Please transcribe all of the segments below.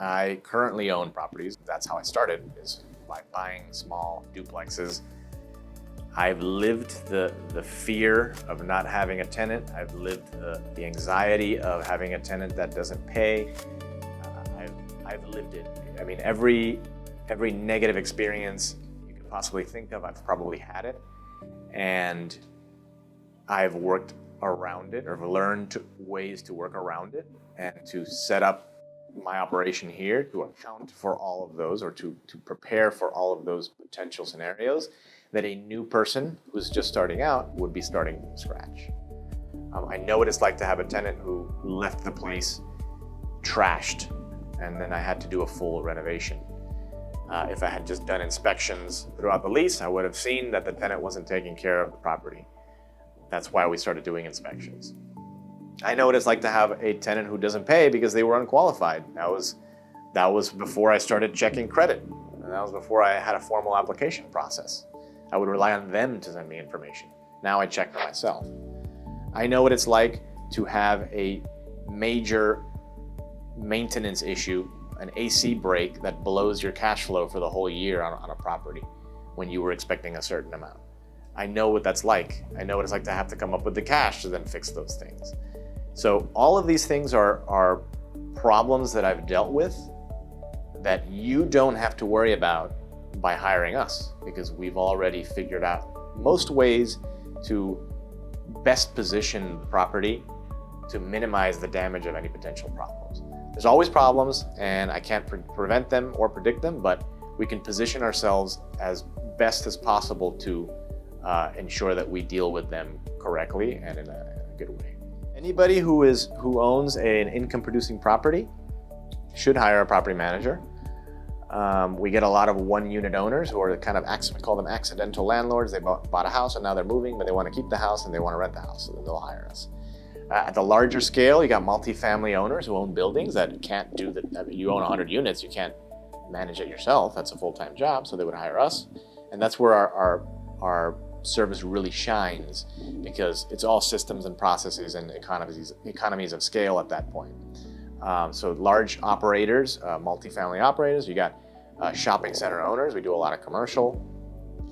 I currently own properties. That's how I started, is by buying small duplexes. I've lived the fear of not having a tenant. I've lived the anxiety of having a tenant that doesn't pay. I've lived it. I mean, every negative experience you could possibly think of, I've probably had it. And I've worked around it, or learned ways to work around it and to set up my operation here to account for all of those, or to prepare for all of those potential scenarios that a new person who's just starting out would be starting from scratch. I know what it's like to have a tenant who left the place trashed, and then I had to do a full renovation. If I had just done inspections throughout the lease, I would have seen that the tenant wasn't taking care of the property. That's why we started doing inspections. I know what it's like to have a tenant who doesn't pay because they were unqualified. That was before I started checking credit. And that was before I had a formal application process. I would rely on them to send me information. Now I check for myself. I know what it's like to have a major maintenance issue, an AC break that blows your cash flow for the whole year on a property when you were expecting a certain amount. I know what that's like. I know what it's like to have to come up with the cash to then fix those things. So all of these things are problems that I've dealt with that you don't have to worry about by hiring us, because we've already figured out most ways to best position the property to minimize the damage of any potential problems. There's always problems, and I can't prevent them or predict them, but we can position ourselves as best as possible to ensure that we deal with them correctly and in a good way. Anybody who owns an income-producing property should hire a property manager. We get a lot of one-unit owners who are kind of, we call them accidental landlords. They bought a house and now they're moving, but they want to keep the house and they want to rent the house, so then they'll hire us. At the larger scale, you got multifamily owners who own buildings that can't do that. I mean, you own 100 units, you can't manage it yourself. That's a full-time job, so they would hire us. And that's where our service really shines, because it's all systems and processes and economies of scale at that point. So large operators, multifamily operators, you got shopping center owners. We do a lot of commercial.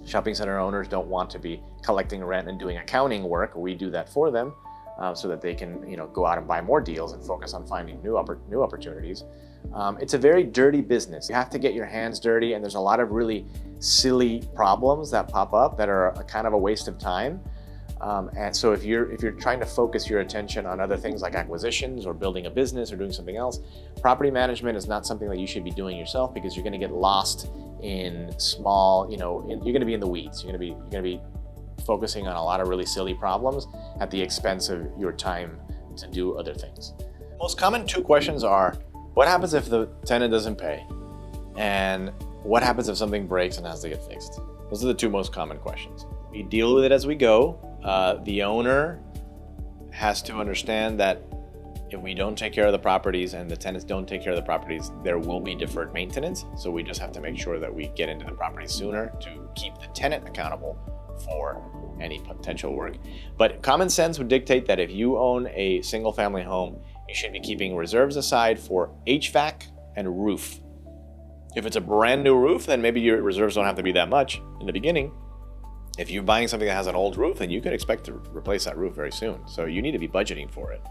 Shopping center owners don't want to be collecting rent and doing accounting work. We do that for them so that they can go out and buy more deals and focus on finding new opportunities. It's a very dirty business. You have to get your hands dirty, and there's a lot of really silly problems that pop up that are a kind of a waste of time. And so if you're trying to focus your attention on other things like acquisitions or building a business or doing something else, property management is not something that you should be doing yourself, because you're going to get lost in small, you're going to be in the weeds. You're going to be focusing on a lot of really silly problems at the expense of your time to do other things. Most common two questions are, what happens if the tenant doesn't pay? And what happens if something breaks and has to get fixed? Those are the two most common questions. We deal with it as we go. The owner has to understand that if we don't take care of the properties and the tenants don't take care of the properties, there will be deferred maintenance. So we just have to make sure that we get into the property sooner to keep the tenant accountable for any potential work. But common sense would dictate that if you own a single family home, you should be keeping reserves aside for HVAC and roof. If it's a brand new roof, then maybe your reserves don't have to be that much in the beginning. If you're buying something that has an old roof, then you can expect to replace that roof very soon. So you need to be budgeting for it.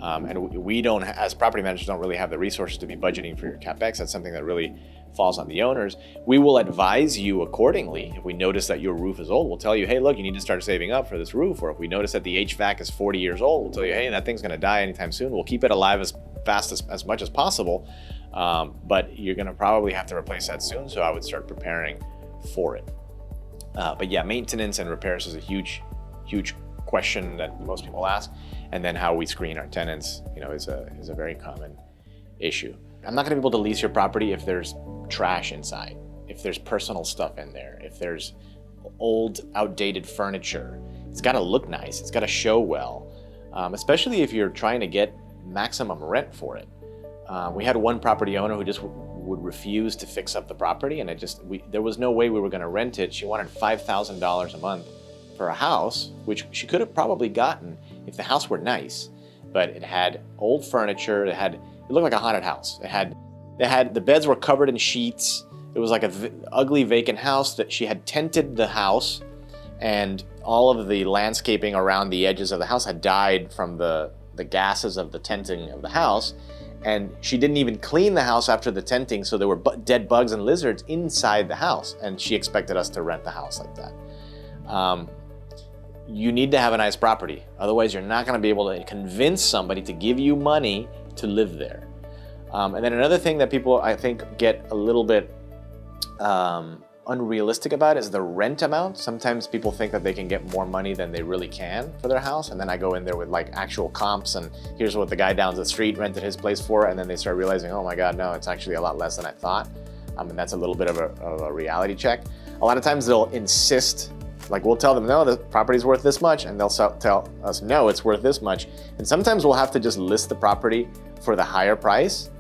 And we don't, as property managers, don't really have the resources to be budgeting for your CapEx. That's something that really falls on the owners. We will advise you accordingly. If we notice that your roof is old, we'll tell you, hey, look, you need to start saving up for this roof. Or if we notice that the HVAC is 40 years old, we'll tell you, hey, that thing's going to die anytime soon. We'll keep it alive as much as possible. But you're going to probably have to replace that soon. So I would start preparing for it. But yeah, maintenance and repairs is a huge question that most people ask. And then how we screen our tenants, is a very common issue. I'm not gonna be able to lease your property if there's trash inside, if there's personal stuff in there, if there's old, outdated furniture. It's gotta look nice, it's gotta show well, especially if you're trying to get maximum rent for it. We had one property owner who just would refuse to fix up the property, and there was no way we were gonna rent it. She wanted $5,000 a month for a house, which she could have probably gotten if the house were nice, but it had old furniture, it looked like a haunted house. It had The beds were covered in sheets. It was like an ugly vacant house that she had tented the house, and all of the landscaping around the edges of the house had died from the gases of the tenting of the house. And she didn't even clean the house after the tenting, so there were dead bugs and lizards inside the house, and she expected us to rent the house like that. You need to have a nice property. Otherwise, you're not going to be able to convince somebody to give you money to live there. And then another thing that people, I think, get a little bit unrealistic about is the rent amount. Sometimes people think that they can get more money than they really can for their house, and then I go in there with like actual comps, and here's what the guy down the street rented his place for, and then they start realizing, oh my God, no, it's actually a lot less than I thought. And that's a little bit of a reality check. A lot of times they'll insist, like we'll tell them, no, the property's worth this much, and they'll tell us, no, it's worth this much. And sometimes we'll have to just list the property for the higher price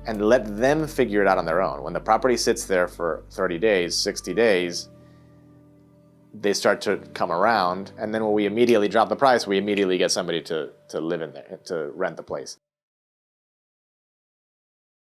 and let them figure it out on their own. When the property sits there for 30 days, 60 days, they start to come around, and then when we immediately drop the price, we immediately get somebody to live in there, to rent the place.